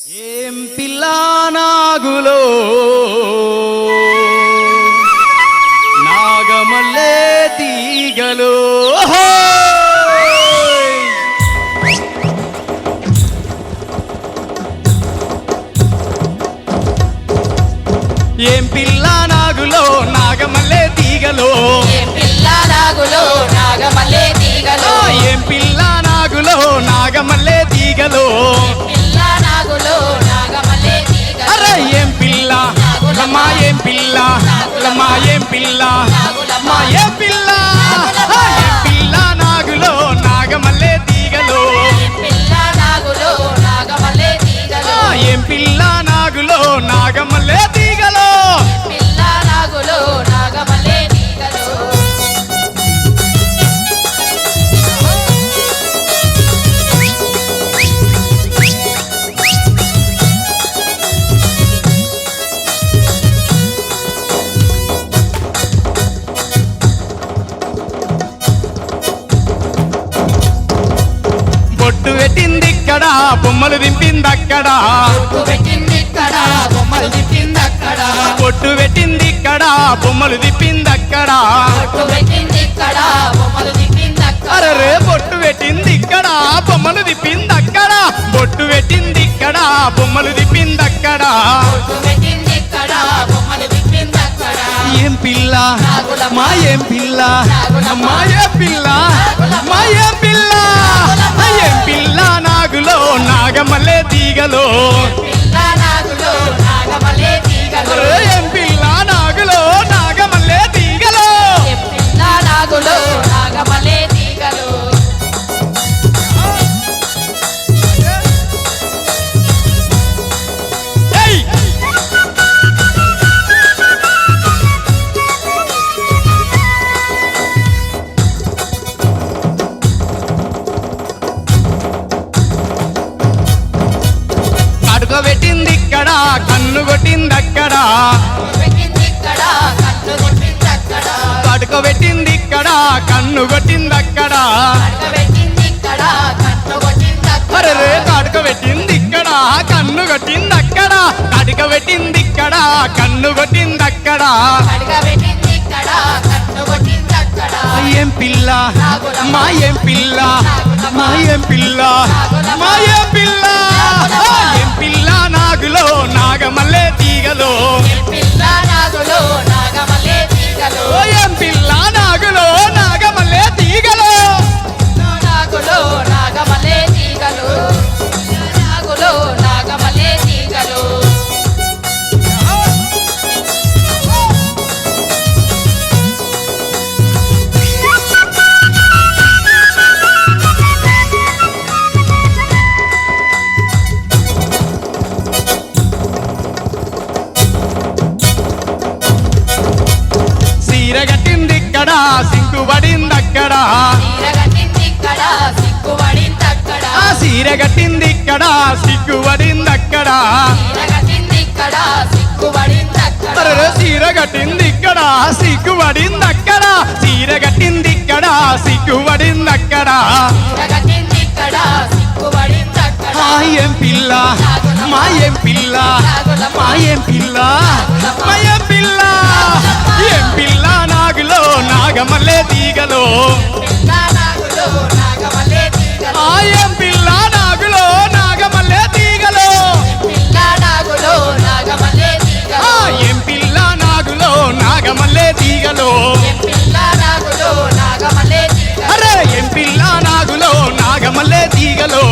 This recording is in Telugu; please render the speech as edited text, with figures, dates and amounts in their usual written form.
ఏం పిల్లా నాగులో నాగమల్లే తీగలో ఏం పిల్లా నాగులో నాగమల్లే తీగలో ఏం పిల్లా నాగులో నాగమల్లే తీగలో ఏం పిల్లా నాగులో నాగమల్లే తీగలో పిల్లా నాగులో నాగమల్లే తీగలో అరే ఏం పిల్ల లమ్మా ఏం పిల్ల లమ్మా ఏం పిల్ల లమ్మా ఏం పిల్ల ఏం పిల్ల నాగులో నాగమల్లే తీగలో పిల్లా నాగులో నాగమల్లే తీగలో ఏం పిల్ల నాగులో నాగమల్లే తీగలో పిల్లా నాగులో నాగమల్లే తీగలో బొట్టు పెట్టింది ఇక్కడ బొమ్మలు దింపింది అక్కడ బొట్టు పెట్టింది ఇక్కడ బొమ్మలు తిప్పింది అక్కడ బొట్టు పెట్టింది ఇక్కడ బొమ్మలు దింపింది అక్కడ బొట్టు పెట్టింది ఇక్కడ బొమ్మలు తిప్పింది అక్కడ అరే బొట్టు పెట్టింది ఇక్కడ బొమ్మలు దిప్పింది అక్కడ బొట్టు పెట్టింది ఇక్కడ బొమ్మలు దిప్పింది అక్కడ బొట్టు పెట్టింది ఇక్కడ బొమ్మలు తిప్పింది అక్కడ ఏం పిల్ల మా ఏం పిల్ల మా ఏం పిల్ల మా ఏం పిల్ల ఏం పిల్ల నాగులో నాగమల్లే తీగలో పిల్లా నాగులో నాగమల్లే తీగలో అరే ఏం పిల్ల నాగులో నాగమల్లే తీగలో పిల్లా నాగులో నాగమల్లే తీగలో ఏయ్! కడుక పెట్టింది ఇక్కడ కన్ను కొట్టింది అక్కడ పెట్టింది ఇక్కడ కన్ను కొట్టింది అక్కడ కడుక పెట్టింది ఇక్కడ కన్ను కొట్టింది అక్కడ పెట్టింది ఇక్కడ కన్ను కొట్టింది అక్కడ అరే కడుక పెట్టింది ఇక్కడ కన్ను కొట్టింది అక్కడ కడుక పెట్టింది ఇక్కడ కన్ను కొట్టింది అక్కడ పెట్టింది ఇక్కడ కన్ను కొట్టింది అక్కడ ఏం పిల్ల మా ఏం పిల్ల మా ఏం పిల్ల మా ఏం పిల్ల ఏం పిల్ల నాగులో నాగమల్లే తీగలో పిల్లా నాగులో నాగమల్లే తీగలో ఏం పిల్ల నాగులో నాగమల్లే తీగలో నాగులో నాగమల్లే తీగలో నాగులో నాగమల్లే తీగలో సీర కట్టింది ఇక్కడ సిగ్గుపడింది అక్కడ తీరగట్టింది ఇక్కడ సిగ్గుపడింది అక్కడ ఆ సీర కట్టింది ఇక్కడ సిగ్గుపడింది అక్కడ తీరగట్టింది ఇక్కడ సిగ్గుపడింది అక్కడ అరే సీర కట్టింది ఇక్కడ సిగ్గుపడింది అక్కడ సీర కట్టింది ఇక్కడ సిగ్గుపడింది అక్కడ తీరగట్టింది ఇక్కడ సిగ్గుపడింది అక్కడ మా ఏం పిల్ల మా ఏం పిల్ల మా ఏం పిల్ల మా ఏం పిల్ల ఏం పిల్ల నాగులో నాగమల్లే తీగలో పిల్లా నాగులో నాగమల్లే తీగలో ఆ ఏం పిల్ల నాగులో నాగమల్లే తీగలో పిల్లా నాగులో నాగమల్లే ఆ తీగలో ఏం పిల్ల నాగులో నాగమల్లే తీగలో పిల్లా నాగులో నాగమల్లే తీగలో అరే ఏం పిల్ల నాగులో నాగమల్లే తీగలో